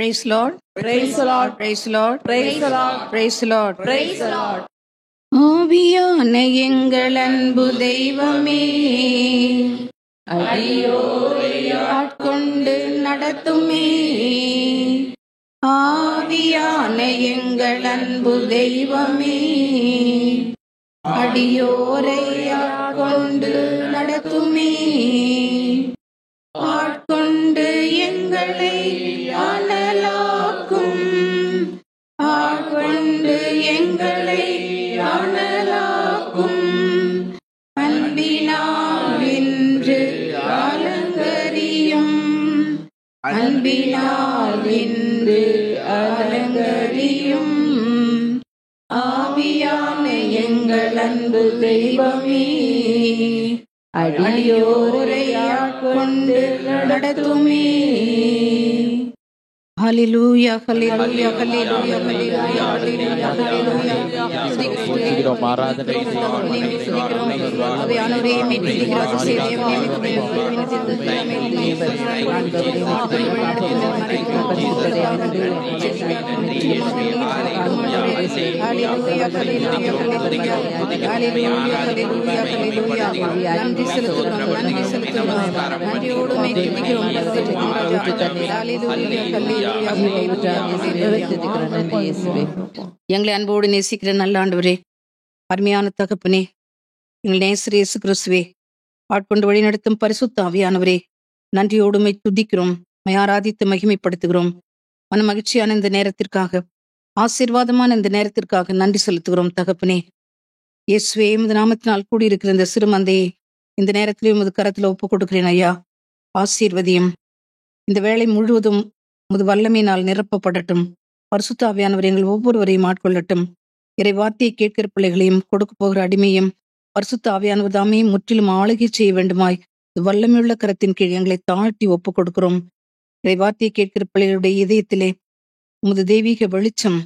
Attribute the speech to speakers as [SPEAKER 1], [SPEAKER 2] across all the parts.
[SPEAKER 1] Praise Lord.
[SPEAKER 2] Praise the Lord.
[SPEAKER 1] Praise Lord.
[SPEAKER 2] Praise the Lord.
[SPEAKER 1] Praise Lord.
[SPEAKER 2] Praise the Lord.
[SPEAKER 1] ஆவியான எங்கள் அன்பு தெய்வமே, அடியோரை ஆட்கொண்டு நடத்துமே. ஆவியான எங்கள் அன்பு தெய்வமே, அடியோரை ஆட்கொண்டு நடத்துமே. ஆட்கொண்டு எங்களை அனலாக்கும், ஆட்கொண்டு எங்களை அனலாக்கும். அன்பினால் இன்று அலங்கரியும், அன்பினால் இன்று அலங்கரியும். ஆவியான எங்கள் அன்பு தெய்வமே, அடியோரை ஆட்கொண்டு நடத்துமே. ஹல்லேலூயா, ஹல்லேலூயா, ஹல்லேலூயா, ஹல்லேலூயா, ஹல்லேலூயா, ஹல்லேலூயா.
[SPEAKER 3] துதிக்கிறோம், ஆராதனை செய்கிறோம்.
[SPEAKER 1] ஆவியானவரே, மீட்பு நன்றி செலுத்துகிறோம், நன்றி செலுத்துகிறோம், நன்றியோடு எங்களை அன்போடு நேசிக்கிற நல்ல ஆண்டவரே, அருமையான தகப்பனே, எங்கள் நேசர் இயேசு கிறிஸ்துவே, ஆட்கொண்டு வழிநடத்தும் பரிசுத்த ஆவியானவரே, நன்றியோடுமை துதிக்கிறோம், ஆராதித்து மகிமைப்படுத்துகிறோம். மன மகிழ்ச்சியான இந்த நேரத்திற்காக, ஆசீர்வாதமான இந்த நேரத்திற்காக நன்றி செலுத்துகிறோம் தகப்பனே. இயேசுவே, உமது நாமத்தினால் கூடியிருக்கிற இந்த சிறுமந்தையை இந்த நேரத்திலே உமது கரத்தில் ஒப்புக் கொடுக்கிறேன் ஐயா. ஆசீர்வதியும். இந்த வேளை முழுவதும் உமது வல்லமையினால் நிரப்பப்படட்டும். பரிசுத்த ஆவியானவர் எங்கள் ஒவ்வொருவரையும் ஆட்கொள்ளட்டும். இறை வார்த்தையை கேட்கிற பிள்ளைகளையும் கொடுக்க போகிற அடிமையும் பரிசுத்த ஆவியானவர் தாமே முற்றிலும் ஆளுகை செய்ய வேண்டுமாய் வல்லமையுள்ள கரத்தின் கீழ் எங்களை தாழ்த்தி ஒப்புக் கொடுக்கிறோம். இறை வார்த்தையை கேட்கிற பிள்ளைகளுடைய இதயத்திலே உமது தெய்வீக வெளிச்சம்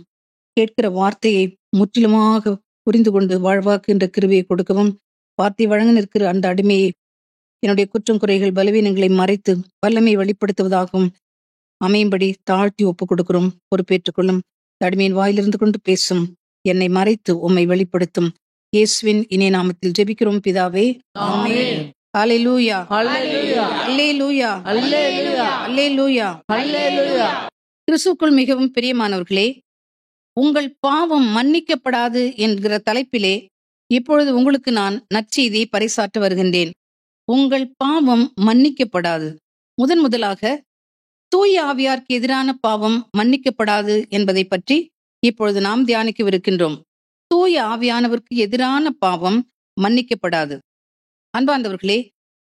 [SPEAKER 1] கேட்கிற வார்த்தையை முற்றிலுமாக புரிந்து கொண்டு வாழ்வாக்குகின்ற கிருபையை கொடுக்கவும், வார்த்தை வழங்க நிற்கிற அந்த அடிமையை என்னுடைய குற்றம் குறைகள் பலவீனங்களை மறைத்து வல்லமை வெளிப்படுத்துவதாகவும் அமையும்படி தாழ்த்தி ஒப்புக் கொடுக்கிறோம். பொறுப்பேற்றுக் கொள்ளும். அடிமையின் வாயிலிருந்து கொண்டு பேசும், என்னை மறைத்து உம்மை வெளிப்படுத்தும். இயேசுவின் இனிய நாமத்தில் ஜெபிக்கிறோம் பிதாவே, ஆமென். ஹல்லேலூயா,
[SPEAKER 2] Hallelujah.
[SPEAKER 1] ஹல்லேலூயா,
[SPEAKER 2] Hallelujah.
[SPEAKER 1] ஹல்லேலூயா.
[SPEAKER 2] Hallelujah.
[SPEAKER 1] கிறிஸ்துவுக்குள் மிகவும் பிரியமானவர்களே, உங்கள் பாவம் மன்னிக்கப்படாது என்கிற தலைப்பிலே இப்பொழுது உங்களுக்கு நான் நற்செய்தியை பறைசாற்ற வருகின்றேன். உங்கள் பாவம் மன்னிக்கப்படாது. முதலாக தூய ஆவியாருக்கு எதிரான பாவம் மன்னிக்கப்படாது என்பதை பற்றி இப்பொழுது நாம் தியானிக்கவிருக்கின்றோம். தூய ஆவியானவருக்கு எதிரான பாவம் மன்னிக்கப்படாது. அன்பார்ந்தவர்களே,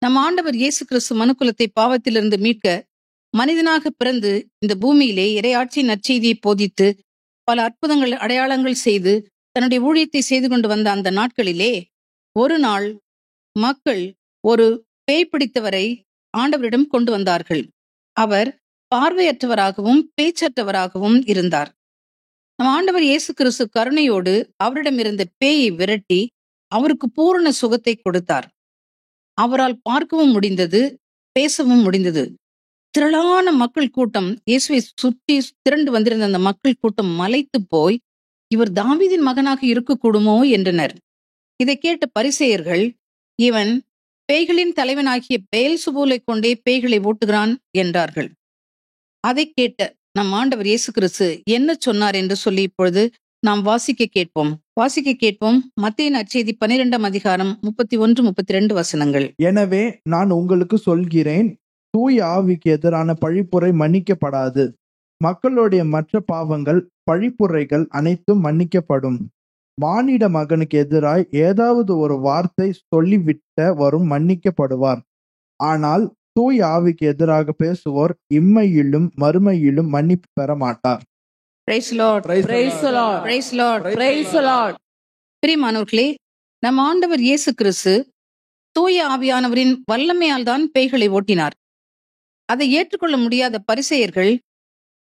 [SPEAKER 1] நம் ஆண்டவர் இயேசு கிறிஸ்து மனுக்குலத்தை பாவத்திலிருந்து மீட்க மனிதனாக பிறந்து இந்த பூமியிலே இறையாட்சி நற்செய்தியை போதித்து பல அற்புதங்கள் அடையாளங்கள் செய்து தன்னுடைய ஊழியத்தை செய்து கொண்டு வந்த அந்த நாட்களிலே ஒரு நாள் மக்கள் ஒரு பேய் பிடித்தவரை ஆண்டவரிடம் கொண்டு வந்தார்கள். அவர் பார்வையற்றவராகவும் பேச்சற்றவராகவும் இருந்தார். நம் ஆண்டவர் இயேசு கிறிஸ்து கருணையோடு அவரிடம் இருந்த பேயை விரட்டி அவருக்கு பூரண சுகத்தை கொடுத்தார். அவரால் பார்க்கவும் முடிந்தது, பேசவும் முடிந்தது. திரளான மக்கள் கூட்டம் இயேசுவை சுற்றி திரண்டு வந்திருந்த அந்த மக்கள் கூட்டம் மலைத்து போய், இவர் தாவீதின் மகனாக இருக்கக்கூடுமோ என்றனர். இதை கேட்ட பரிசேயர்கள், இவன் பேய்களின் தலைவனாகிய பெயல்செபூலை கொண்டே பேய்களை ஓட்டுகிறான் என்றார்கள். அதை கேட்ட நம் ஆண்டவர் இயேசு கிறிஸ்து என்ன சொன்னார் என்று சொல்லி இப்பொழுது நாம் வாசிக்க கேட்போம். மத்தேயு நற்செய்தி 12ஆம் அதிகாரம் 31-32 வசனங்கள்.
[SPEAKER 4] எனவே நான் உங்களுக்கு சொல்கிறேன், தூய ஆவிக்கு எதிரான பழிப்புரை மன்னிக்கப்படாது. மக்களுடைய மற்ற பாவங்கள், பழிப்புரைகள் அனைத்தும் மன்னிக்கப்படும். மானிட மகனுக்கு எதிராய் ஏதாவது ஒரு வார்த்தை சொல்லிவிட்ட வரும் மன்னிக்கப்படுவார். ஆனால் தூய ஆவிக்கு எதிராக பேசுவோர் இம்மையிலும் மறுமையிலும் மன்னிப்பு பெற மாட்டார்.
[SPEAKER 1] Praise Lord.
[SPEAKER 2] Praise the Lord.
[SPEAKER 1] Praise Lord.
[SPEAKER 2] Praise the Lord.
[SPEAKER 1] பிரியமானவர்களே, நம் ஆண்டவர் இயேசு கிறிஸ்து தூய ஆவியானவரின் வல்லமையால் தான் பேய்களை ஓட்டினார். அதை ஏற்றுக்கொள்ள முடியாத பரிசேயர்கள்,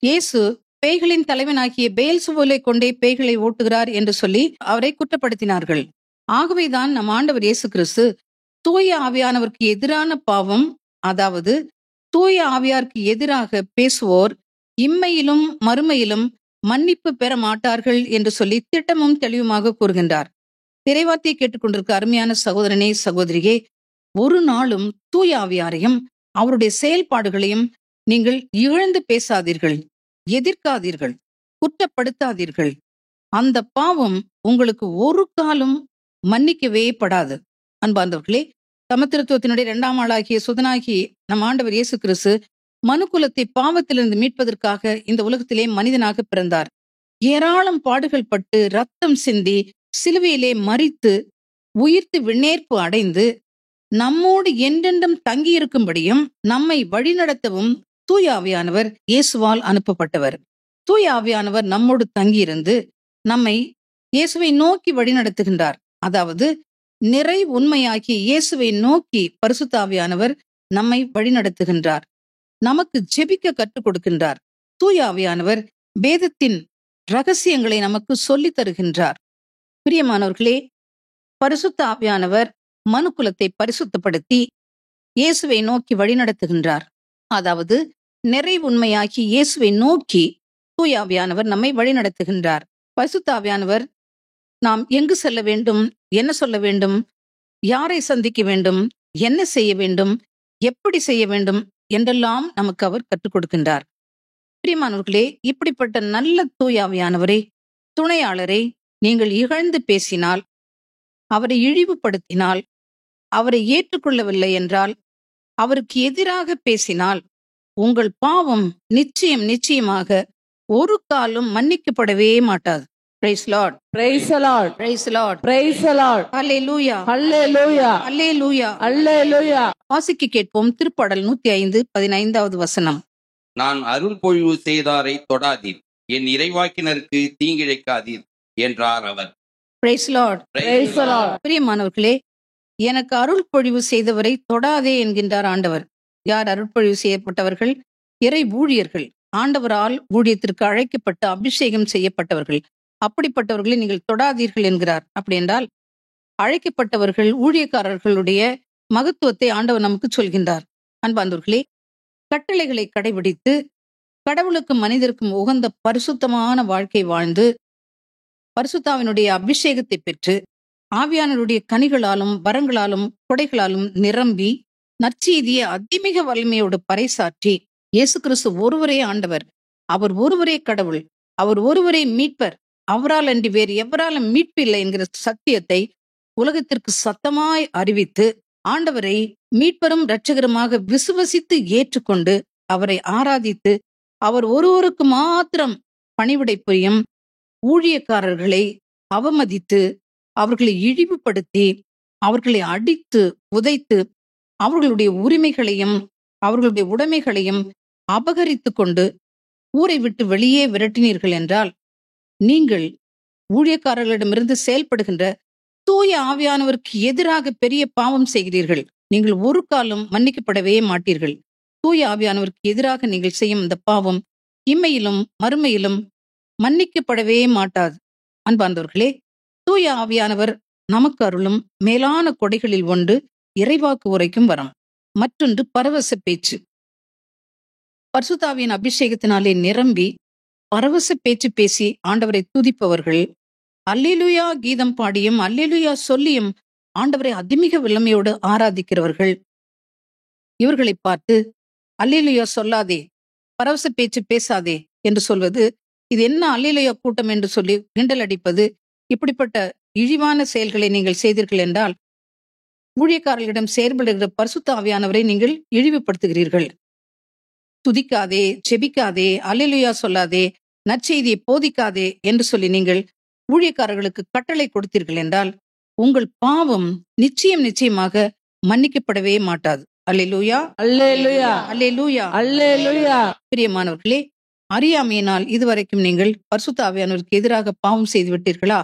[SPEAKER 1] இயேசு பேய்களின் தலைவனாகிய பெயல்செபூலை கொண்டே பேய்களை ஓட்டுகிறார் என்று சொல்லி அவரை குற்றப்படுத்தினார்கள். ஆகவேதான் நம் ஆண்டவர் இயேசு கிறிஸ்து தூய ஆவியானவருக்கு எதிரான பாவம், அதாவது தூய ஆவியாருக்கு எதிராக பேசுவோர் இம்மையிலும் மறுமையிலும் மன்னிப்பு பெற மாட்டார்கள் என்று சொல்லி திட்டமும் தெளிவுமாக கூறுகின்றார். திரைவார்த்தையை கேட்டுக்கொண்டிருக்க அருமையான சகோதரனே, சகோதரியே, ஒரு நாளும் தூய ஆவியாரையும் அவருடைய செயல்பாடுகளையும் நீங்கள் இழந்து பேசாதீர்கள், எதிர்க்காதீர்கள், குற்றப்படுத்தாதீர்கள். அந்த பாவம் உங்களுக்கு ஒரு காலம் மன்னிக்கவே படாது. அன்பார்ந்தவர்களே, சமத்திருத்துவத்தினுடைய 2ஆம் ஆளாகிய சுதனாகி நம் ஆண்டவர் இயேசு கிறிஸ்து மனுக்குலத்தை பாவத்திலிருந்து மீட்பதற்காக இந்த உலகத்திலே மனிதனாக பிறந்தார். ஏராளம் பாடுகள் பட்டு ரத்தம் சிந்தி சிலுவையிலே மரித்து உயிர்த்து விண்ணேற்பு அடைந்து நம்மோடு என்றென்றும் தங்கியிருக்கும்படியும் நம்மை வழிநடத்தவும் தூய ஆவியானவர் இயேசுவால் அனுப்பப்பட்டவர். தூய ஆவியானவர் நம்மோடு தங்கியிருந்து நம்மை இயேசுவை நோக்கி வழிநடத்துகின்றார். அதாவது நிறை உண்மையாகிய இயேசுவை நோக்கி பரிசுத்த ஆவியானவர் நம்மை வழிநடத்துகின்றார். நமக்கு ஜெபிக்க கற்றுக் கொடுக்கின்றார். தூய ஆவியானவர் வேதத்தின் ரகசியங்களை நமக்கு சொல்லித் தருகின்றார். பிரியமானவர்களே, பரிசுத்த ஆவியானவர் மனுக்குலத்தை பரிசுத்தப்படுத்தி இயேசுவை நோக்கி வழிநடத்துகின்றார். அதாவது நிறை உண்மையாகி இயேசுவை நோக்கி தூய ஆவியானவர் நம்மை வழிநடத்துகின்றார். பரிசுத்த ஆவியானவர் நாம் எங்கு செல்ல வேண்டும், என்ன சொல்ல வேண்டும், யாரை சந்திக்க வேண்டும், என்ன செய்ய வேண்டும், எப்படி செய்ய வேண்டும் என்றெல்லாம் நமக்கு அவர் கற்றுக் கொடுக்கின்றார். பிரியமானவர்களே, இப்படிப்பட்ட நல்ல தூய ஆவியானவரை, துணையாளரை நீங்கள் இகழ்ந்து பேசினால், அவரை இழிவுபடுத்தினால், அவரை ஏற்றுக்கொள்ளவில்லை என்றால், அவருக்கு எதிராக பேசினால், உங்கள் பாவம் நிச்சயமாக ஒரு காலம் மன்னிக்கப்படவே மாட்டாது. Praise Lord.
[SPEAKER 2] Praise the Lord.
[SPEAKER 1] Praise the Lord.
[SPEAKER 2] Praise the Lord.
[SPEAKER 1] Hallelujah.
[SPEAKER 2] Hallelujah.
[SPEAKER 1] Hallelujah.
[SPEAKER 2] Hallelujah.
[SPEAKER 1] வாசிக்க கேட்போம். திருப்பாடல் 105:15 வசனம்.
[SPEAKER 5] நான் அருள் பொழிவு செய்தாரை தொடாதீர், என் இறைவாக்கினருக்கு தீங்கிழைக்காதீர் என்றார் அவர்.
[SPEAKER 1] Praise Lord.
[SPEAKER 2] Praise the Lord.
[SPEAKER 1] பிரியமானவர்களே, எனக்கு அருள் பொழிவு செய்தவரை தொடாதே என்கின்றார் ஆண்டவர். யார் அருள்பொழிவு செய்யப்பட்டவர்கள்? இறை ஊழியர்கள், ஆண்டவரால் ஊழியத்திற்கு அழைக்கப்பட்டு அபிஷேகம் செய்யப்பட்டவர்கள். அப்படிப்பட்டவர்களை நீங்கள் தொடாதீர்கள் என்கிறார். அப்படி என்றால் அழைக்கப்பட்டவர்கள், ஊழியக்காரர்களுடைய மகத்துவத்தை ஆண்டவர் நமக்கு சொல்கின்றார். அன்பார்ந்தவர்களே, கட்டளைகளை கடைபிடித்து கடவுளுக்கும் மனிதருக்கும் உகந்த பரிசுத்தமான வாழ்க்கை வாழ்ந்து பரிசுத்தாவினுடைய அபிஷேகத்தை பெற்று ஆவியானவருடைய கனிகளாலும் வரங்களாலும் கொடைகளாலும் நிரம்பி நற்செய்தியை அதிமிக வலிமையோடு பறைசாற்றி இயேசு கிறிஸ்து ஒருவரே ஆண்டவர், அவர் ஒருவரே கடவுள், அவர் ஒருவரே மீட்பர், அவரால் அன்றி வேறு எவராலும் மீட்பு இல்லை என்கிற சத்தியத்தை உலகத்திற்கு சத்தமாய் அறிவித்து ஆண்டவரை மீட்பரும் இரட்சகருமாக விசுவசித்து ஏற்றுக்கொண்டு அவரை ஆராதித்து அவர் ஒருவருக்கு மாத்திரம் பணிவிடை புரியும் ஊழியக்காரர்களை அவமதித்து அவர்களை இழிவுபடுத்தி அவர்களை அடித்து உதைத்து அவர்களுடைய உரிமைகளையும் அவர்களுடைய உடைமைகளையும் அபகரித்து கொண்டு ஊரை விட்டு வெளியே விரட்டினீர்கள் என்றால் நீங்கள் ஊழியக்காரர்களிடமிருந்து செயல்படுகின்ற தூய ஆவியானவருக்கு எதிராக பெரிய பாவம் செய்கிறீர்கள். நீங்கள் ஒரு காலம் மன்னிக்கப்படவே மாட்டீர்கள். தூய ஆவியானவருக்கு எதிராக நீங்கள் செய்யும் இந்த பாவம் இம்மையிலும் மறுமையிலும் மன்னிக்கப்படவே மாட்டாது. அன்பார்ந்தவர்களே, தூய ஆவியானவர் நமக்கு அருளும் மேலான கொடைகளில் ஒன்று இறைவாக்கு உரைக்கும் வரம், மற்றொன்று பரவச பேச்சு. பரிசுத்தாவியின் அபிஷேகத்தினாலே நிரம்பி பரவச பேச்சு பேசி ஆண்டவரை துதிப்பவர்கள், அல்லேலூயா கீதம் பாடியும் அல்லேலூயா சொல்லியும் ஆண்டவரை அதிமிக வல்லமையோடு ஆராதிக்கிறவர்கள், இவர்களை பார்த்து அல்லேலூயா சொல்லாதே, பரவச பேச்சு பேசாதே என்று சொல்வது, இது என்ன அல்லேலூயா கூட்டம் என்று சொல்லி கிண்டல் அடிப்பது, இப்படிப்பட்ட இழிவான செயல்களை நீங்கள் செய்தீர்கள் என்றால் ஊழியக்காரர்களிடம் செயல்படுகிற பரிசுத்த ஆவியானவரை நீங்கள் இழிவுபடுத்துகிறீர்கள். துதிக்காதே, செபிக்காதே, அல்லேலூயா சொல்லாதே, நற்செய்தியை போதிக்காதே என்று சொல்லி நீங்கள் ஊழியக்காரர்களுக்கு கட்டளை கொடுத்தீர்கள் என்றால் உங்கள் பாவம் நிச்சயமாக மன்னிக்கப்படவே மாட்டாது. அல்லேலூயா.
[SPEAKER 2] அல்லேலூயா.
[SPEAKER 1] அல்லேலூயா.
[SPEAKER 2] அல்லேலூயா.
[SPEAKER 1] பிரியமானவர்களே, அறியாமையினால் இதுவரைக்கும் நீங்கள் பரிசுத்த ஆவியானவருக்கு எதிராக பாவம் செய்து விட்டீர்களா?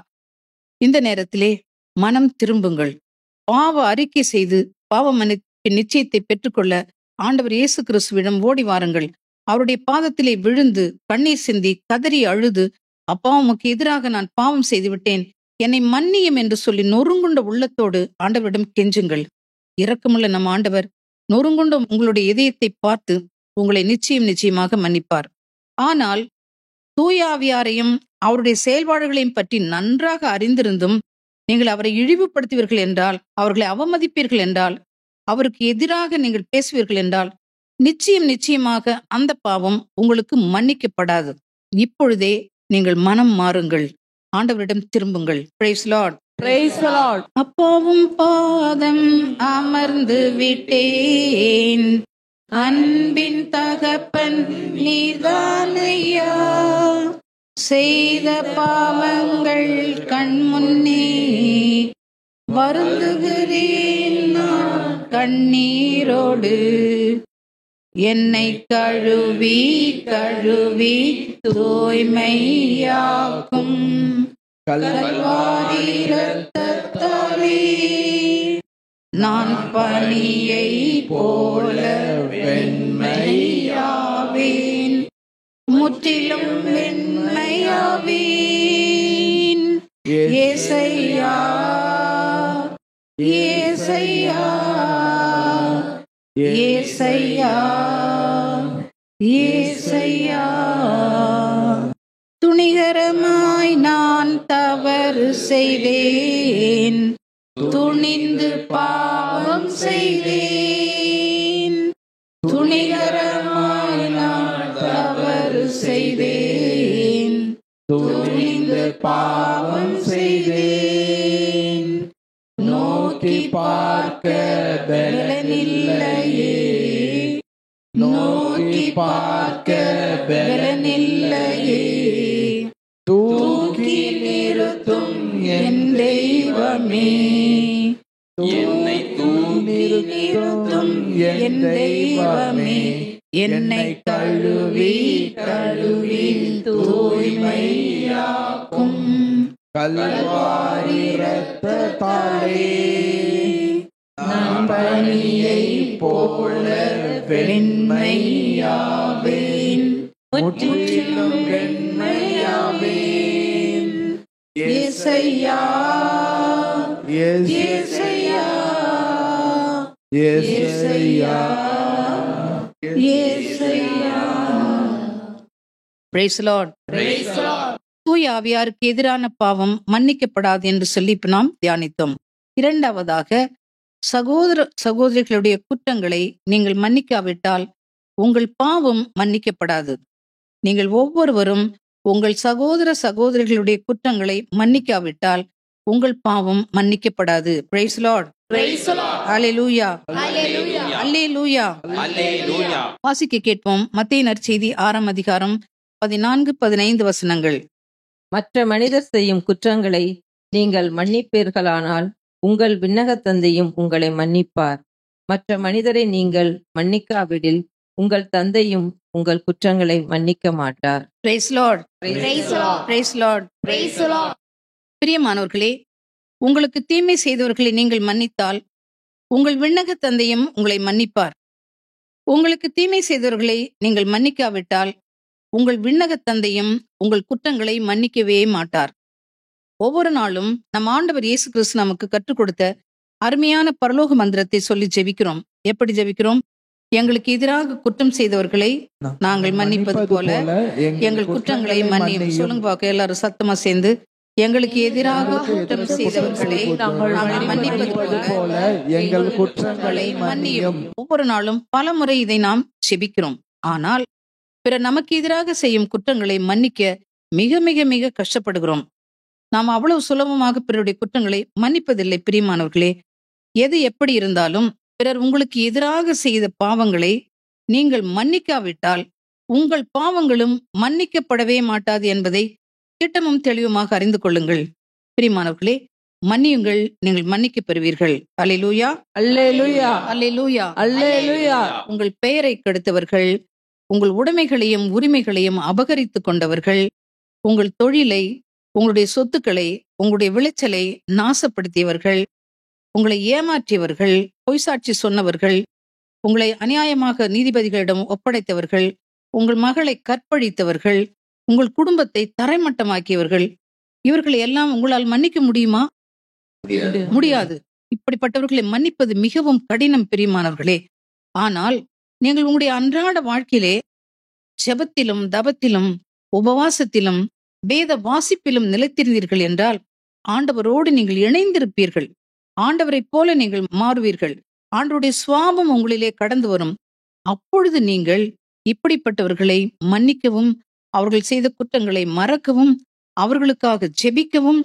[SPEAKER 1] இந்த நேரத்திலே மனம் திரும்புங்கள். பாவ அறிக்கை செய்து பாவ மன்னிப்பின் நிச்சயத்தை பெற்றுக்கொள்ள ஆண்டவர் இயேசு கிறிஸ்துவிடம் ஓடி வாருங்கள். அவருடைய பாதத்திலே விழுந்து கண்ணீர் சிந்தி கதறி அழுது, அப்பா உமக்கு எதிராக நான் பாவம் செய்து விட்டேன், என்னை மன்னியும் என்று சொல்லி நொறுங்குண்ட உள்ளத்தோடு ஆண்டவரிடம் கெஞ்சுங்கள். இரக்கமுள்ள நம் ஆண்டவர் நொறுங்குண்ட உங்களுடைய இதயத்தை பார்த்து உங்களை நிச்சயமாக மன்னிப்பார். ஆனால் தூய ஆவியாரையும் அவருடைய செயல்பாடுகளையும் பற்றி நன்றாக அறிந்திருந்தும் நீங்கள் அவரை இழிவுபடுத்துவீர்கள் என்றால், அவர்களை அவமதிப்பீர்கள் என்றால், அவருக்கு எதிராக நீங்கள் பேசுவீர்கள் என்றால், நிச்சயமாக அந்த பாவம் உங்களுக்கு மன்னிக்கப்படாது. இப்பொழுதே நீங்கள் மனம் மாறுங்கள், ஆண்டவரிடம் திரும்புங்கள். Praise Lord.
[SPEAKER 2] Praise the Lord.
[SPEAKER 1] அப்பாவும் பாதம் அமர்ந்து விட்டேன், அன்பின் தகப்பன் நீர்தானையா, செய்த பாவங்கள் கண்முன்னே வருந்துகிறேன் நான் கண்ணீரோடு, என்னை கழுவி கழுவி தூய்மையாக்கும் கல்வாரி இரத்தத்தாலே நான் பனியை போல வெண்மையாவேன், முற்றிலும் வெண்மையாவேன். ஏசையா ஏசையா ஏசையா ஏசையா. துணிகரமாய் நான் தவறு செய்தேன், துணிந்து பாவம் செய்தேன். துணிகரமாய் நான் தவறு செய்தேன், துணிந்து பாவம் செய்தேன். நோக்கி பார்க்க பலனில்லையே, நோக்கி பார்க்க பலனில்லையே, தூக்கி நிறுத்தும் என் தெய்வமே, என்னை தூக்கி நிறுத்தும் என் தெய்வமே, என்னை கழுவி கழுவி தூய்மையாக்கும் கல்வாரி இரத்தத்தாலே நான் பனியை போல வெண்மையாவேன், முற்றிலும் வெண்மையாவேன். ஏசையா ஏசையா ஏசையா ஏசையா. Praise the Lord. Praise the Lord. தூய ஆவியாருக்கு எதிரான பாவம் மன்னிக்கப்படாது என்று சொல்லி நாம் தியானித்தோம். இரண்டாவதாக, சகோதர சகோதரிகளுடைய குற்றங்களை நீங்கள் மன்னிக்காவிட்டால் உங்கள் பாவம் மன்னிக்கப்படாது. நீங்கள் ஒவ்வொருவரும் உங்கள் சகோதர சகோதரிகளுடைய குற்றங்களை மன்னிக்காவிட்டால் உங்கள் பாவம் மன்னிக்கப்படாது. Praise the Lord. Praise the Lord. Hallelujah. Hallelujah. Hallelujah. Hallelujah. வாசிக்க கேட்போம். மத்தேயு நற்செய்தி 6ஆம் அதிகாரம் 14-15 வசனங்கள்.
[SPEAKER 6] மற்ற மனிதர் செய்யும் குற்றங்களை நீங்கள் மன்னிப்பீர்களானால் உங்கள் விண்ணகத் தந்தையும் உங்களை மன்னிப்பார். மற்ற மனிதரை நீங்கள் மன்னிக்காவிடில் உங்கள் தந்தையும் உங்கள் குற்றங்களை மன்னிக்க மாட்டார்.
[SPEAKER 1] Praise Lord. Praise Lord. Praise Lord. Praise Lord. பிரியமானவர்களே, உங்களுக்கு தீமை செய்தவர்களை நீங்கள் மன்னித்தால் உங்கள் விண்ணகத் தந்தையும் உங்களை மன்னிப்பார். உங்களுக்கு தீமை செய்தவர்களை நீங்கள் மன்னிக்காவிட்டால் உங்கள் விண்ணகத் தந்தையும் உங்கள் குற்றங்களை மன்னிக்கவே மாட்டார். ஒவ்வொரு நாளும் நம் ஆண்டவர் இயேசு கிறிஸ்து நமக்கு கற்றுக் கொடுத்த அருமையான பரலோக மந்திரத்தை சொல்லி ஜெபிக்கிறோம். எப்படி ஜெபிக்கிறோம்? எங்களுக்கு எதிராக குற்றம் செய்தவர்களை நாங்கள் மன்னிப்பது போல எங்கள் குற்றங்களை மன்னியும். சொல்லுங்க பாக்க எல்லாரும் சத்தமா சேர்ந்து. எங்களுக்கு எதிராக குற்றம் செய்தவர்களை நாங்கள் மன்னிப்பது போல எங்கள் குற்றங்களை மன்னியும். ஒவ்வொரு நாளும் பல முறை இதை நாம் ஜெபிக்கிறோம். ஆனால் பிற நமக்கு எதிராக செய்யும் குற்றங்களை மன்னிக்க மிக மிக மிக கஷ்டப்படுகிறோம். நாம் அவ்வளவு சுலபமாக பிறருடைய குற்றங்களை மன்னிப்பதில்லை. பிரியமானவர்களே, எது எப்படி இருந்தாலும் பிறர் உங்களுக்கு எதிராக செய்த பாவங்களை நீங்கள் மன்னிக்காவிட்டால் உங்கள் பாவங்களும் மன்னிக்கப்படவே மாட்டாது என்பதை திட்டமும் தெளிவுமாக அறிந்து கொள்ளுங்கள். பிரியமானவர்களே, மன்னியுங்கள், நீங்கள் மன்னிக்கப் பெறுவீர்கள். அல்லேலூயா.
[SPEAKER 2] அல்லேலூயா.
[SPEAKER 1] அல்லேலூயா.
[SPEAKER 2] அல்லேலூயா.
[SPEAKER 1] உங்கள் பெயரை கெடுத்தவர்கள், உங்கள் உடைமைகளையும் உரிமைகளையும் அபகரித்து கொண்டவர்கள், உங்கள் தொழிலை, உங்களுடைய சொத்துக்களை, உங்களுடைய விளைச்சலை நாசப்படுத்தியவர்கள், உங்களை ஏமாற்றியவர்கள், பொய்சாட்சி சொன்னவர்கள், உங்களை அநியாயமாக நீதிபதிகளிடம் ஒப்படைத்தவர்கள், உங்கள் மகளை கற்பழித்தவர்கள், உங்கள் குடும்பத்தை தரைமட்டமாக்கியவர்கள், இவர்களை எல்லாம் உங்களால் மன்னிக்க முடியுமா? முடியாது. இப்படிப்பட்டவர்களை மன்னிப்பது மிகவும் கடினம், பிரியமானவர்களே. ஆனால் நீங்கள் உங்களுடைய அன்றாட வாழ்க்கையிலே ஜெபத்திலும் தபத்திலும் உபவாசத்திலும் வேத வாசிப்பிலும் நிலைத்திருந்தீர்கள் என்றால் ஆண்டவரோடு நீங்கள் இணைந்திருப்பீர்கள். ஆண்டவரைப் போல நீங்கள் மாறுவீர்கள். ஆண்டவருடைய சுவாபம் உங்களிலே கடந்து வரும். அப்பொழுது நீங்கள் இப்படிப்பட்டவர்களை மன்னிக்கவும், அவர்கள் செய்த குற்றங்களை மறக்கவும், அவர்களுக்காக ஜெபிக்கவும்,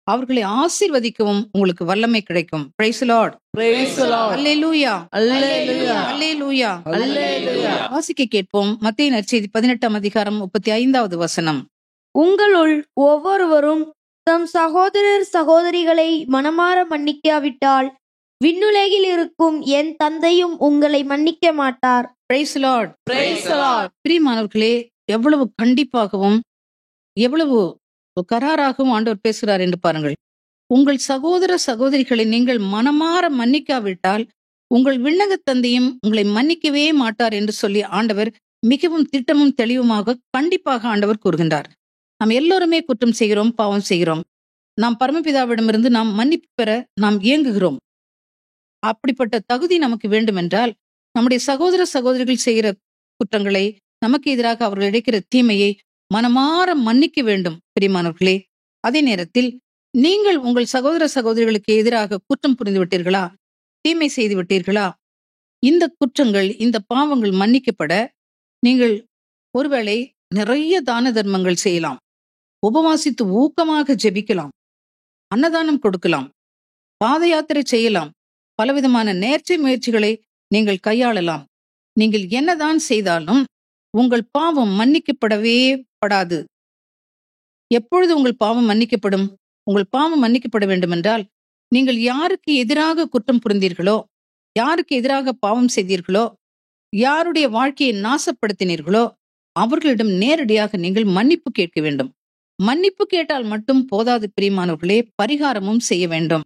[SPEAKER 1] அவர்களை ஆசீர்வதிக்கவும் உங்களுக்கு வல்லமை கிடைக்கும். Praise the Lord.
[SPEAKER 2] Praise the Lord.
[SPEAKER 1] Hallelujah.
[SPEAKER 2] Hallelujah.
[SPEAKER 1] Hallelujah.
[SPEAKER 2] Hallelujah.
[SPEAKER 1] வாசிக்க கேட்போம். மத்தேயு நற்செய்தி 18ஆம் அதிகாரம் 35வது வசனம்.
[SPEAKER 7] உங்களுள் ஒவ்வொருவரும் தம் சகோதரர் சகோதரிகளை மனமார மன்னிக்காவிட்டால் விண்ணுலகில் இருக்கும் என் தந்தையும் உங்களை மன்னிக்க மாட்டார்.
[SPEAKER 1] Praise the Lord.
[SPEAKER 2] Praise the Lord.
[SPEAKER 1] பிரியமானவர்களே, எவ்வளவு கண்டிப்பாகவும் எவ்வளவு கராராகவும் ஆண்டவர் பேசுகிறார் என்று பாருங்கள். உங்கள் சகோதர சகோதரிகளை நீங்கள் மனமார மன்னிக்காவிட்டால் உங்கள் விண்ணக தந்தையும் உங்களை மன்னிக்கவே மாட்டார் என்று சொல்லி ஆண்டவர் மிகவும் திட்டமும் தெளிவுமாக கண்டிப்பாக ஆண்டவர் கூறுகின்றார். நாம் எல்லோருமே குற்றம் செய்கிறோம், பாவம் செய்கிறோம். நாம் பரமபிதாவிடமிருந்து நாம் மன்னிப்பு பெற நாம் ஏங்குகிறோம். அப்படிப்பட்ட தகுதி நமக்கு வேண்டுமென்றால் நம்முடைய சகோதர சகோதரிகள் செய்கிற குற்றங்களை, நமக்கு எதிராக அவர்கள் இழைக்கிற தீமையை மனமாற மன்னிக்க வேண்டும். பிரியமானவர்களே, அதே நேரத்தில் நீங்கள் உங்கள் சகோதர சகோதரிகளுக்கு எதிராக குற்றம் புரிந்து விட்டீர்களா, தீமை செய்து விட்டீர்களா, இந்த குற்றங்கள், இந்த பாவங்கள் மன்னிக்கப்பட நீங்கள் ஒருவேளை நிறைய தான தர்மங்கள் செய்யலாம், உபவாசித்து ஊக்கமாக ஜெபிக்கலாம், அன்னதானம் கொடுக்கலாம், பாத யாத்திரை செய்யலாம், பலவிதமான நேர்ச்சை முயற்சிகளை நீங்கள் கையாளலாம். நீங்கள் என்னதான் செய்தாலும் உங்கள் பாவம் மன்னிக்கப்படவே படாது. எப்பொழுது உங்கள் பாவம் மன்னிக்கப்படும்? உங்கள் பாவம் மன்னிக்கப்பட வேண்டுமென்றால் நீங்கள் யாருக்கு எதிராக குற்றம் புரிந்தீர்களோ, யாருக்கு எதிராக பாவம் செய்தீர்களோ, யாருடைய வாழ்க்கையை நாசப்படுத்தினீர்களோ அவர்களிடம் நேரடியாக நீங்கள் மன்னிப்பு கேட்க வேண்டும். மன்னிப்பு கேட்டால் மட்டும் போதாது பிரியமானவர்களே, பரிகாரமும் செய்ய வேண்டும்.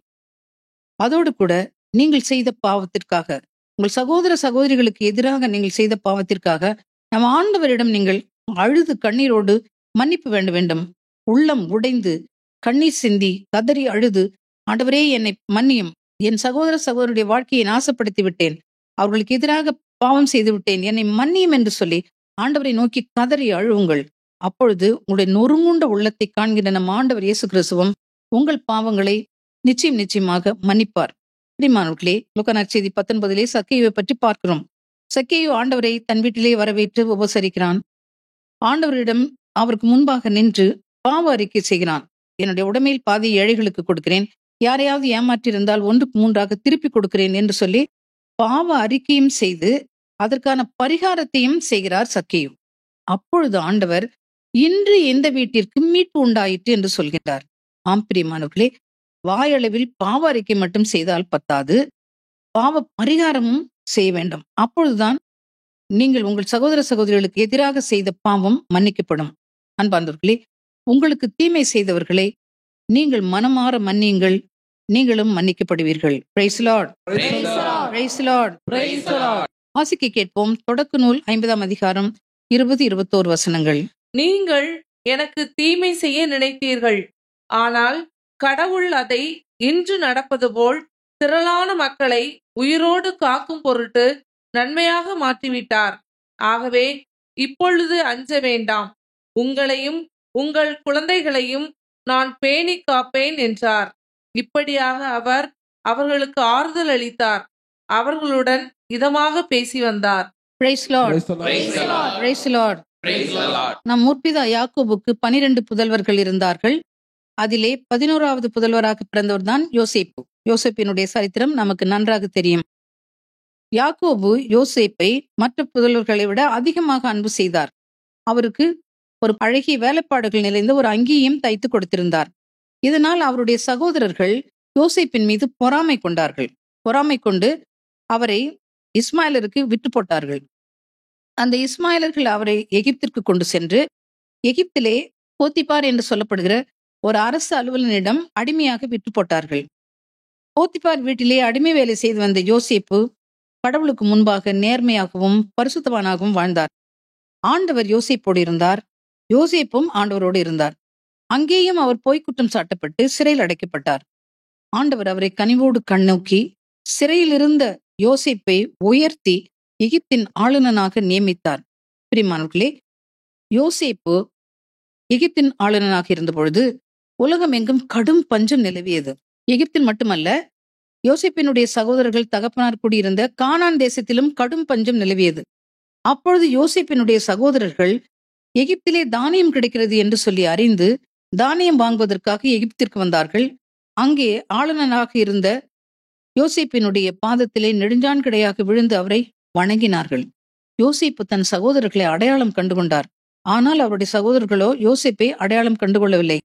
[SPEAKER 1] அதோடு கூட நீங்கள் செய்த பாவத்திற்காக, உங்கள் சகோதர சகோதரிகளுக்கு எதிராக நீங்கள் செய்த பாவத்திற்காக நம் ஆண்டவரிடம் நீங்கள் அழுது கண்ணீரோடு மன்னிப்பு வேண்ட வேண்டும். உள்ளம் உடைந்து கண்ணீர் சிந்தி கதறி அழுது, ஆண்டவரே என்னை மன்னியும், என் சகோதர சகோதரியுடைய வாழ்க்கையை நாசப்படுத்தி விட்டேன், அவர்களுக்கு எதிராக பாவம் செய்து விட்டேன், என்னை மன்னியும் என்று சொல்லி ஆண்டவரை நோக்கி கதறி அழுவுங்கள். அப்பொழுது உங்களுடைய நொறுங்குண்ட உள்ளத்தை காண்கிற நம் ஆண்டவர் இயேசு கிறிஸ்துவும் உங்கள் பாவங்களை நிச்சயமாக மன்னிப்பார். பிரியமானவர்களே, லூக்கா நற்செய்தி 19 சக்கேயுவை பற்றி பார்க்கிறோம். சக்கேயு ஆண்டவரை தன் வீட்டிலே வரவேற்று உபசரிக்கிறான். ஆண்டவரிடம் அவருக்கு முன்பாக நின்று பாவ அறிக்கை செய்கிறான். என்னுடைய உடைமையில் பாதி ஏழைகளுக்கு கொடுக்கிறேன், யாரையாவது ஏமாற்றியிருந்தால் 1/3 திருப்பி கொடுக்கிறேன் என்று சொல்லி பாவ அறிக்கையும் செய்து அதற்கான பரிகாரத்தையும் செய்கிறார் சக்கேயு. அப்பொழுது ஆண்டவர், இன்று இந்த வீட்டிற்கு மீட்பு உண்டாயிற்று என்று சொல்கின்றார். ஆம் பிரியமானவர்களே, வாயளவில் பாவ அறிக்கை மட்டும் செய்தால் பத்தாது, பாவ பரிகாரமும் செய்ய வேண்டும். அப்பொழுதுதான் நீங்கள் உங்கள் சகோதர சகோதரிகளுக்கு எதிராக செய்த பாவம் மன்னிக்கப்படும். அன்பார்ந்தவர்களே, உங்களுக்கு தீமை செய்தவர்களை நீங்கள் மனமாற மன்னியுங்கள், நீங்களும் மன்னிக்கப்படுவீர்கள். Praise the Lord.
[SPEAKER 2] Praise the Lord.
[SPEAKER 1] Praise the Lord.
[SPEAKER 2] Praise the Lord.
[SPEAKER 1] வாசிக்க கேட்போம். தொடக்க நூல் 50ஆம் அதிகாரம் 20-21 வசனங்கள்.
[SPEAKER 8] நீங்கள் எனக்கு தீமை செய்ய நினைத்தீர்கள், ஆனால் கடவுள் அதை இன்று நடப்பது போல் திரளான மக்களை உயிரோடு காக்கும் பொருட்டு நன்மையாக மாற்றிவிட்டார். ஆகவே இப்பொழுது அஞ்ச வேண்டாம், உங்களையும் உங்கள் குழந்தைகளையும் நான் பேணி காப்பேன் என்றார். இப்படியாக அவர் அவர்களுக்கு ஆறுதல் அளித்தார், அவர்களுடன் இதமாக பேசி வந்தார்.
[SPEAKER 1] Praise the Lord.
[SPEAKER 4] Praise the Lord.
[SPEAKER 5] Praise the Lord.
[SPEAKER 1] Praise the Lord.
[SPEAKER 5] Praise the Lord.
[SPEAKER 1] நம் முற்பிதா யாக்கோபுக்கு 12 புதல்வர்கள் இருந்தார்கள். அதிலே 11வது புதல்வராக பிறந்தவர் தான் யோசேப்பு. யோசேப்பினுடைய சரித்திரம் நமக்கு நன்றாக தெரியும். யாக்கோபு யோசேப்பை மற்ற புதல்வர்களை விட அதிகமாக அன்பு செய்தார். அவருக்கு ஒரு அழகிய வேலைப்பாடுகள் நிறைந்த ஒரு அங்கியையும் தைத்து கொடுத்திருந்தார். இதனால் அவருடைய சகோதரர்கள் யோசேப்பின் மீது பொறாமை கொண்டார்கள். பொறாமை கொண்டு அவரை இஸ்மாயிலருக்கு விட்டு போட்டார்கள். அந்த இஸ்மாயிலர்கள் அவரை எகிப்திற்கு கொண்டு சென்று எகிப்திலே போத்திபார் என்று சொல்லப்படுகிற ஒரு அரசு அலுவலனிடம் அடிமையாக விட்டு போட்டார்கள். போத்திபார் வீட்டிலே அடிமை வேலை செய்து வந்த யோசேப்பு கடவுளுக்கு முன்பாக நேர்மையாகவும் பரிசுத்தவானாகவும் வாழ்ந்தார். ஆண்டவர் யோசேப்போடு இருந்தார், யோசேப்பும் ஆண்டவரோடு இருந்தார். அங்கேயும் அவர் பொய் குற்றம் சாட்டப்பட்டு சிறையில் அடைக்கப்பட்டார். ஆண்டவர் அவரை கனிவோடு கண்ணோக்கி சிறையில் இருந்த யோசேப்பை உயர்த்தி எகிப்தின் ஆளுநனாக நியமித்தார். பிரியமானவர்களே, யோசேப்பு எகிப்தின் ஆளுநனாக இருந்த பொழுது உலகம் எங்கும் கடும் பஞ்சம் நிலவியது. எகிப்தில் மட்டுமல்ல, யோசேப்பினுடைய சகோதரர்கள் தகப்பனார் கூடியிருந்த கானான் தேசத்திலும் கடும் பஞ்சம் நிலவியது. அப்பொழுது யோசேப்பினுடைய சகோதரர்கள் எகிப்திலே தானியம் கிடைக்கிறது என்று சொல்லி அறிந்து தானியம் வாங்குவதற்காக எகிப்திற்கு வந்தார்கள். அங்கே ஆளுநனாக இருந்த யோசேப்பினுடைய பாதத்திலே நெடுஞ்சான்கிடையாக விழுந்து அவரை வணங்கினார்கள். யோசேப்பு தன் சகோதரர்களை அடையாளம் கண்டுகொண்டார். ஆனால் அவருடைய சகோதரர்களோ யோசேப்பை அடையாளம் கண்டுகொள்ளவில்லை.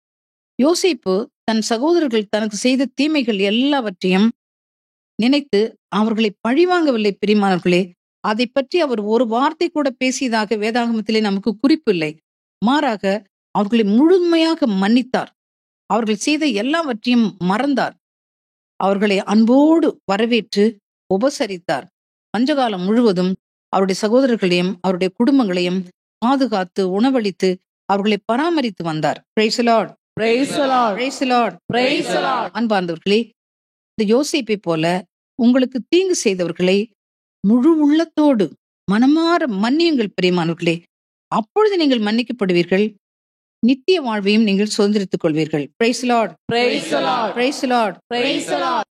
[SPEAKER 1] யோசேப்பு தன் சகோதரர்கள் தனக்கு செய்த தீமைகள் எல்லாவற்றையும் நினைத்து அவர்களை பழிவாங்கவில்லை. பிரியமானவர்களே, அதை பற்றி அவர் ஒரு வார்த்தை கூட பேசியதாக வேதாகமத்திலே நமக்கு குறிப்பு இல்லை. மாறாக அவர்களை முழுமையாக மன்னித்தார். அவர்கள் செய்த எல்லாவற்றையும் மறந்தார். அவர்களை அன்போடு வரவேற்று உபசரித்தார். பஞ்சகாலம் முழுவதும் அவருடைய சகோதரர்களையும் அவருடைய குடும்பங்களையும் பாதுகாத்து உணவளித்து அவர்களை பராமரித்து வந்தார். Praise the Lord.
[SPEAKER 2] Praise the Lord.
[SPEAKER 1] Praise the Lord.
[SPEAKER 2] Praise the Lord.
[SPEAKER 1] அன்பார்ந்தவர்களே, இந்த யோசேப்பை போல உங்களுக்கு தீங்கு செய்தவர்களை முழு உள்ளத்தோடு மனமாற மன்னியுங்கள் பிரியமானவர்களே. அப்பொழுது நீங்கள் மன்னிக்கப்படுவீர்கள். நித்திய வாழ்வையும் நீங்கள் சுதந்திரித்துக் கொள்வீர்கள். Praise the Lord.
[SPEAKER 2] Praise the Lord.
[SPEAKER 1] Praise the Lord.
[SPEAKER 2] Praise the Lord.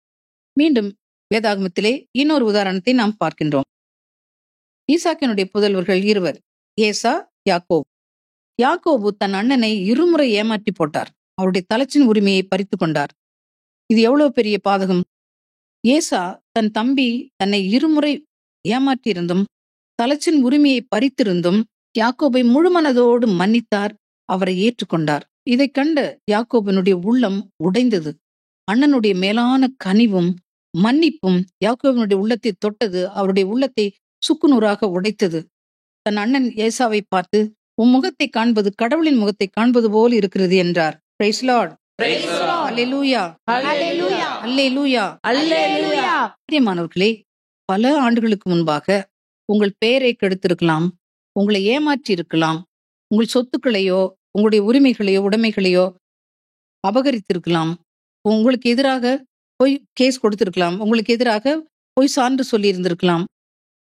[SPEAKER 1] மீண்டும் வேதாகமத்திலே இன்னொரு உதாரணத்தை நாம் பார்க்கின்றோம். ஈசாக்கினுடைய புதல்வர்கள் இருவர், ஏசா, யாக்கோபு. யாக்கோபு தன் அண்ணனை இருமுறை ஏமாற்றி போட்டார். அவருடைய தலைச்சின் உரிமையை பறித்து கொண்டார். இது எவ்வளவு பெரிய பாதகம்! ஏசா தன் தம்பி தன்னை இருமுறை ஏமாற்றியிருந்தும் தலைச்சின் உரிமையை பறித்திருந்தும் யாக்கோபை முழுமனதோடு மன்னித்தார். அவரை ஏற்றுக்கொண்டார். இதை கண்ட யாக்கோபினுடைய உள்ளம் உடைந்தது. அண்ணனுடைய மேலான கனிவும் மன்னிப்பும் யாக்கோபினுடைய உள்ளத்தை தொட்டது. அவருடைய உள்ளத்தை சுக்குநூறாக உடைத்தது. தன் அண்ணன் ஏசாவை பார்த்து, உன் முகத்தை காண்பது கடவுளின் முகத்தை காண்பது போல் இருக்கிறது என்றார். Praise Lord.
[SPEAKER 2] Praise the Lord.
[SPEAKER 1] Hallelujah.
[SPEAKER 2] Hallelujah.
[SPEAKER 1] Hallelujah.
[SPEAKER 2] Hallelujah.
[SPEAKER 1] பிரியமானவர்களே, பல ஆண்டுகளுக்கு முன்பாக உங்கள் பெயரை கெடுத்திருக்கலாம், உங்களை ஏமாற்றி இருக்கலாம், உங்கள் சொத்துக்களையோ உங்களுடைய உரிமைகளையோ உடைமைகளையோ அபகரித்திருக்கலாம், உங்களுக்கு எதிராக போய் கேஸ் கொடுத்திருக்கலாம், உங்களுக்கு எதிராக போய் சான்று சொல்லி இருந்திருக்கலாம்,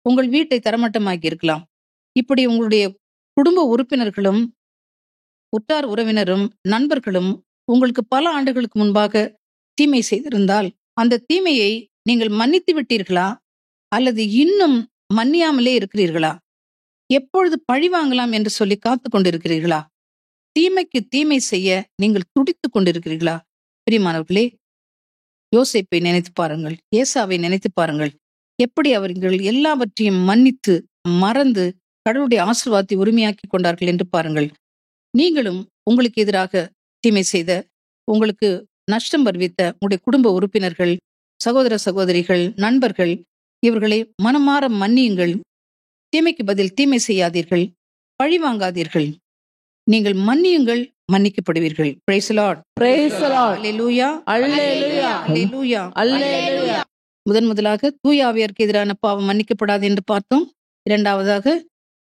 [SPEAKER 1] உங்கள் வீட்டை தரமட்டமாக்கி இருக்கலாம். இப்படி உங்களுடைய குடும்ப உறுப்பினர்களும் உற்றார் உறவினரும் நண்பர்களும் உங்களுக்கு பல ஆண்டுகளுக்கு முன்பாக தீமை செய்திருந்தால் அந்த தீமையை நீங்கள் மன்னித்து விட்டீர்களா அல்லது இன்னும் மன்னியாமலே இருக்கிறீர்களா? எப்பொழுது பழி வாங்கலாம் என்று சொல்லி காத்து கொண்டிருக்கிறீர்களா? தீமைக்கு தீமை செய்ய நீங்கள் துடித்துக் கொண்டிருக்கிறீர்களா? பிரியமானவர்களே, யோசேப்பை நினைத்து பாருங்கள், ஏசாவை நினைத்து பாருங்கள். எப்படி அவர்கள் எல்லாவற்றையும் மன்னித்து மறந்து கடவுளுடைய ஆசீர்வாதத்தை உரிமையாக்கி கொண்டார்கள் என்று பாருங்கள். நீங்களும் உங்களுக்கு எதிராக தீமை செய்த, உங்களுக்கு நஷ்டம் வருவித்த உங்களுடைய குடும்ப உறுப்பினர்கள், சகோதர சகோதரிகள், நண்பர்கள், இவர்களை மனமாற மன்னியுங்கள். தீமைக்கு பதில் தீமை செய்யாதீர்கள், பழி வாங்காதீர்கள். நீங்கள் மன்னியுங்கள், மன்னிக்கப்படுவீர்கள். Praise the Lord.
[SPEAKER 2] Praise the Lord.
[SPEAKER 1] Hallelujah.
[SPEAKER 2] Hallelujah.
[SPEAKER 1] Hallelujah.
[SPEAKER 2] Hallelujah.
[SPEAKER 1] முதலாக தூய ஆவியாருக்கு எதிரான பாவம் மன்னிக்கப்படாது என்று பார்த்தோம். இரண்டாவதாக,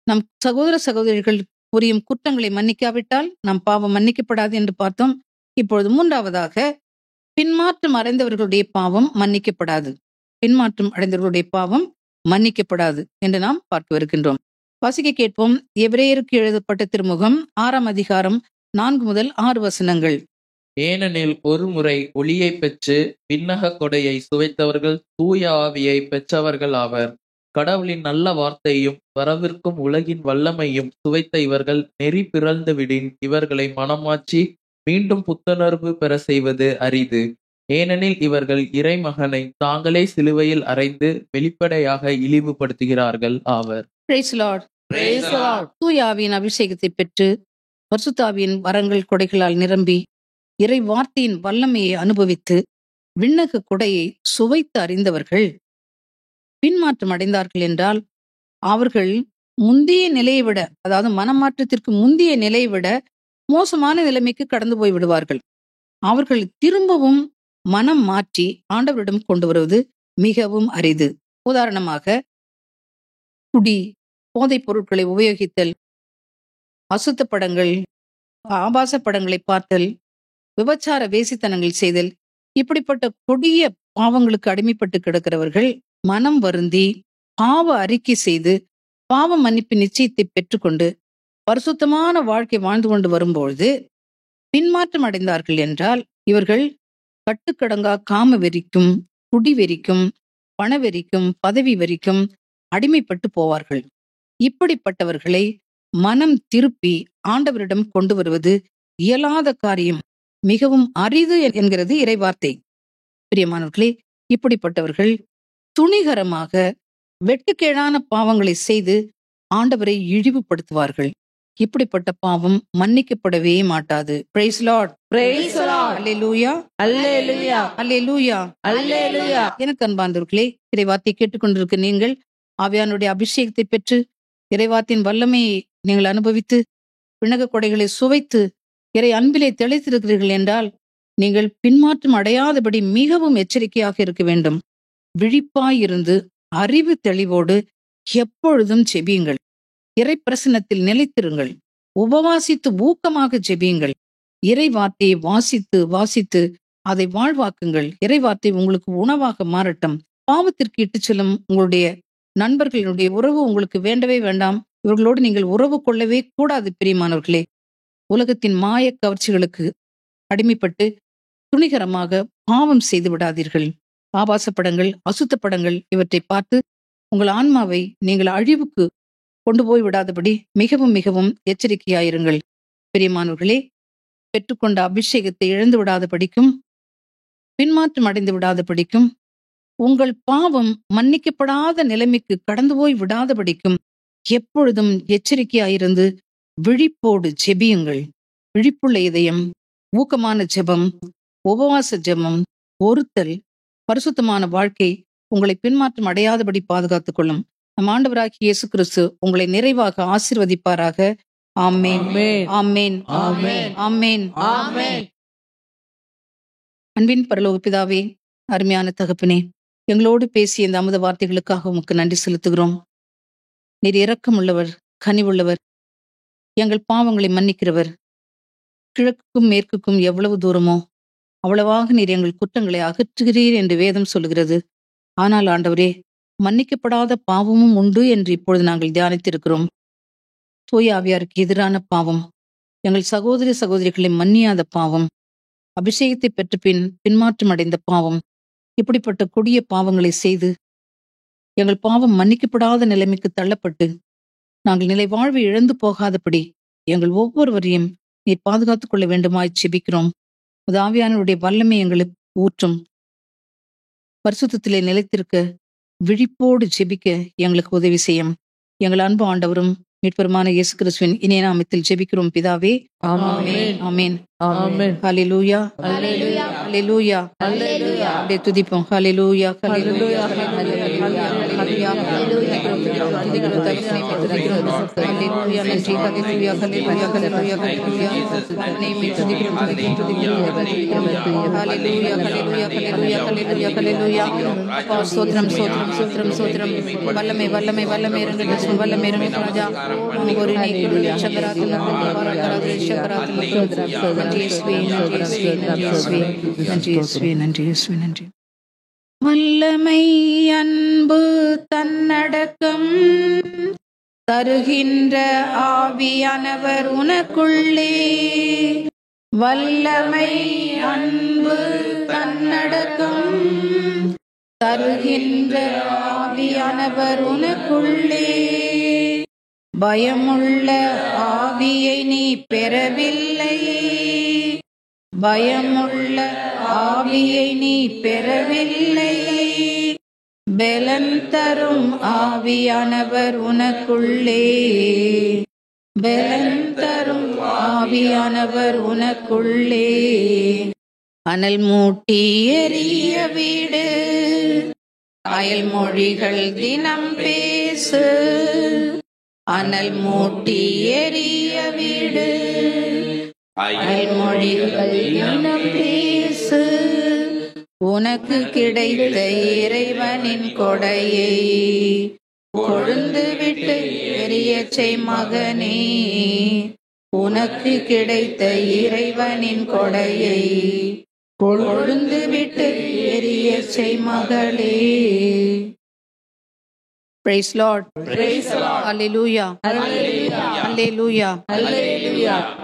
[SPEAKER 1] நம் சகோதர சகோதரிகள் புரியும் குற்றங்களை மன்னிக்காவிட்டால் நம் பாவம் மன்னிக்கப்படாது என்று பார்த்தோம். இப்பொழுது மூன்றாவதாக, பின்மாற்றம் அடைந்தவர்களுடைய பாவம் மன்னிக்கப்படாது. பின்மாற்றம் அடைந்தவர்களுடைய பாவம் மன்னிக்கப்படாது என்று நாம் பார்க்கவிருக்கின்றோம். வாசிக்க கேட்போம். எபிரேயருக்கு எழுதப்பட்ட திருமுகம் 6ஆம் அதிகாரம் 4 முதல் 6 வசனங்கள்.
[SPEAKER 3] ஏனெனில் ஒரு முறை ஒளியை பெற்று விண்ணக கொடையை சுவைத்தவர்கள் தூய ஆவியை பெற்றவர்கள் ஆவர். கடவுளின் நல்ல வார்த்தையும் வரவிருக்கும் உலகின் வல்லமையும் சுவைத்த இவர்கள் நெறி பிறழ்ந்து விடின் இவர்களை மனமாற்றி மீண்டும் புத்துணர்வு பெற செய்வது அரிது. ஏனெனில் இவர்கள் இறைமகனை தாங்களே சிலுவையில் அறைந்து வெளிப்படையாக இழிவுபடுத்துகிறார்கள் ஆவர்.
[SPEAKER 1] Praise the Lord.
[SPEAKER 2] Praise the Lord.
[SPEAKER 1] தூய ஆவியின் அபிஷேகத்தை பெற்று பரிசுத்த ஆவியின் வரங்கள் கொடைகளால் நிரம்பி இறை வார்த்தையின் வல்லமையை அனுபவித்து விண்ணக கொடையை சுவைத்து அறிந்தவர்கள் பின்மாற்றம் அடைந்தார்கள் என்றால் அவர்கள் முந்தைய நிலையை விட, அதாவது மனமாற்றத்திற்கு முந்தைய நிலையை விட மோசமான நிலைமைக்கு கடந்து போய் விடுவார்கள். அவர்கள் திரும்பவும் மனம் மாற்றி ஆண்டவரிடம் கொண்டு வருவது மிகவும் அரிது. உதாரணமாக, குடி, போதைப் பொருட்களை உபயோகித்தல், அசுத்த படங்கள், ஆபாச படங்களை பார்த்தல், விபச்சார வேசித்தனங்கள் செய்தல், இப்படிப்பட்ட கொடிய பாவங்களுக்கு அடிமைப்பட்டு கிடக்கிறவர்கள் மனம் வருந்தி பாவ அறிக்கை செய்து பாவ மன்னிப்பு நிச்சயத்தை பெற்றுக்கொண்டு பரிசுத்தமான வாழ்க்கை வாழ்ந்து கொண்டு வரும்பொழுது பின்மாற்றம் அடைந்தார்கள் என்றால் இவர்கள் கட்டுக்கடங்கா காம வெறிக்கும், குடிவெறிக்கும், பணவெறிக்கும், பதவி வெறிக்கும் அடிமைப்பட்டு போவார்கள். இப்படிப்பட்டவர்களை மனம் திருப்பி ஆண்டவரிடம் கொண்டு வருவது இயலாத காரியம், மிகவும் அரிது என்கிறது இறைவார்த்தை. பிரியமானவர்களே, இப்படிப்பட்டவர்கள் துணிகரமாக வெட்டுக்கேடான பாவங்களை செய்து ஆண்டவரை இழிவுபடுத்துவார்கள். இப்படிப்பட்ட பாவம் மன்னிக்கப்படவே மாட்டாது. Price Lord.
[SPEAKER 2] Praise the Lord.
[SPEAKER 1] Hallelujah,
[SPEAKER 2] Hallelujah.
[SPEAKER 1] Hallelujah.
[SPEAKER 2] Hallelujah.
[SPEAKER 1] எனக்கு அன்பார்ந்தவர்களே, இறைவார்த்தை கேட்டுக்கொண்டிருக்க நீங்கள் ஆவியானுடைய அபிஷேகத்தை பெற்று இறைவார்த்தின் வல்லமையை நீங்கள் அனுபவித்து விண்ணக கொடைகளை சுவைத்து இறை அன்பிலே திளைத்திருக்கிறீர்கள் என்றால் நீங்கள் பின்மாற்றம் அடையாதபடி மிகவும் எச்சரிக்கையாக இருக்க வேண்டும். விழிப்பாயிருந்து அறிவு தெளிவோடு எப்பொழுதும் ஜெபியுங்கள். இறை பிரசன்னத்தில் நிலைத்திருங்கள். உபவாசித்து ஊக்கமாக ஜெபியுங்கள். இறை வார்த்தையை வாசித்து வாசித்து அதை வாழ்வாக்குங்கள். இறை வார்த்தை உங்களுக்கு உணவாக மாறட்டும். பாவத்திற்கு இட்டுச் செல்லும் உங்களுடைய நண்பர்களுடைய உறவு உங்களுக்கு வேண்டவே வேண்டாம். இவர்களோடு நீங்கள் உறவு கொள்ளவே கூடாது. பிரியமானவர்களே, உலகத்தின் மாய கவர்ச்சிகளுக்கு அடிமைப்பட்டு துணிகரமாக பாவம் செய்து விடாதீர்கள். ஆபாச படங்கள், அசுத்த படங்கள் இவற்றை பார்த்து உங்கள் ஆன்மாவை நீங்கள் அழிவுக்கு கொண்டு போய் விடாதபடி மிகவும் மிகவும் எச்சரிக்கையாயிருங்கள். பிரியமானவர்களே, பெற்றுக்கொண்ட அபிஷேகத்தை இழந்து விடாதபடிக்கும் பின்மாற்றம் அடைந்து விடாதபடிக்கும் உங்கள் பாவம் மன்னிக்கப்படாத நிலைமைக்கு கடந்து போய் விடாதபடிக்கும் எப்பொழுதும் எச்சரிக்கையாயிருந்து விழிப்போடு ஜெபியுங்கள். விழிப்புள்ள இதயம், ஊக்கமான ஜெபம், உபவாச ஜெபம், ஒருத்தல், பரிசுத்தமான வாழ்க்கை உங்களை பின்மாற்றம் அடையாதபடி பாதுகாத்துக் கொள்ளும். நம் ஆண்டவராகிய இயேசு கிறிஸ்து உங்களை நிறைவாக ஆசீர்வதிப்பாராக. ஆமென், ஆமென்,
[SPEAKER 2] Amen.
[SPEAKER 1] ஆமென்.
[SPEAKER 2] Amen.
[SPEAKER 1] அன்பின் பரலோக பிதாவே, அருமையான தகப்பனே, எங்களோடு பேசிய இந்த அமுத வார்த்தைகளுக்காக உமக்கு நன்றி செலுத்துகிறோம். நீர் இரக்கமுள்ளவர், கனிவுள்ளவர், எங்கள் பாவங்களை மன்னிக்கிறவர். கிழக்குக்கும் மேற்குக்கும் எவ்வளவு தூரமோ அவ்வளவாக நீர் எங்கள் குற்றங்களை அகற்றுகிறீர் என்று வேதம் சொல்லுகிறது. ஆனால் ஆண்டவரே, மன்னிக்கப்படாத பாவமும் உண்டு என்று இப்பொழுது நாங்கள் தியானித்திருக்கிறோம். தூய ஆவியாருக்கு எதிரான பாவம், எங்கள் சகோதரி சகோதரிகளை மன்னியாத பாவம், அபிஷேகத்தை பெற்ற பின் பின்மாற்றம் அடைந்த பாவம், இப்படிப்பட்ட கொடிய பாவங்களை செய்து எங்கள் பாவம் மன்னிக்கப்படாத நிலைமைக்கு தள்ளப்பட்டு நாங்கள் நிலை வாழ்வை இழந்து போகாதபடி எங்கள் ஒவ்வொருவரையும் நீர் பாதுகாத்துக் கொள்ள வேண்டுமாய் செபிக்கிறோம். உமது ஆவியானவருடைய வல்லமை எங்களுக்கு ஊற்றும். பரிசுத்தத்திலே நிலைத்திருக்க விழிப்போடு ஜெபிக்க எங்களுக்கு உதவி செய்யும். எங்கள் அன்பு ஆண்டவரும் மீட்பருமான இயேசு கிறிஸ்துவின் இனிய நாமத்தில் ஜெபிக்கிறோம் பிதாவே.
[SPEAKER 2] Amen.
[SPEAKER 1] ஆமென்.
[SPEAKER 2] Amen.
[SPEAKER 1] ஹல்லேலூயா,
[SPEAKER 2] Hallelujah.
[SPEAKER 1] ஹல்லேலூயா.
[SPEAKER 2] Hallelujah.
[SPEAKER 1] அப்படியே துதிப்போம். ஹல்லேலூயா, ஹல்லேலூயா,
[SPEAKER 2] Hallelujah.
[SPEAKER 1] ஹல்லேலூயா, ஹல்லேலூயா. துதிக்கிறோம், துதிக்கிறோம், தகப்பனே, துதிக்கிறோம். ஹல்லேலூயா, நன்றி, ஹல்லேலூயா, ஹல்லேலூயா, ஹல்லேலூயா, ஹல்லேலூயா. தகப்பனே, துதிக்கிறோம், துதிக்கிறோம், துதிக்கிறோம். ஹல்லேலூயா, ஹல்லேலூயா, ஹல்லேலூயா, ஹல்லேலூயா, ஹல்லேலூயா. அப்பா, ஸ்தோத்திரம், ஸ்தோத்திரம், ஸ்தோத்திரம், ஸ்தோத்திரம். வல்லமை, வல்லமை, வல்லமை இறங்கட்டும், வல்லமை இறங்கட்டும் ராஜா. ஒரு நீக்குள் சக்கராத்துல பாராதரே சக்கராத்துல. நன்றி இயேசுவே, நன்றி இயேசுவே, நன்றி இயேசுவே, நன்றி இயேசுவே, நன்றி இயேசுவே, நன்றி. வல்லமை, அன்பு, தன்னடக்கம் தருகின்ற ஆவியானவர் உனக்குள்ளே. வல்லமை, அன்பு, தன்னடக்கம் தருகின்ற ஆவியானவர் உனக்குள்ளே. பயமுள்ள ஆவியை நீ பெறவில்லை, பயமுள்ள ஆவியை நீ பெறவில்லை. பெலன் தரும் ஆவியானவர் உனக்குள்ளே, பெலன் தரும் ஆவியானவர் உனக்குள்ளே. அனல் மூட்டி எரிய வீடு, அயல் மொழிகள் தினம் பேசு. அனல் மூட்டி எரிய வீடு, அயல் மொழிகள் தினம் பேசு. உனக்கு கிடைத்த இறைவனின் கொடையை கொழுந்து விட்டு எரியச் செய் மகனே. உனக்கு கிடைத்த இறைவனின் கொடையை கொழுந்து விட்டு எரியச் செய் மகளே. Praise Lord.
[SPEAKER 2] Praise the Lord.
[SPEAKER 1] Hallelujah.
[SPEAKER 2] Hallelujah.
[SPEAKER 1] Hallelujah.
[SPEAKER 2] Hallelujah.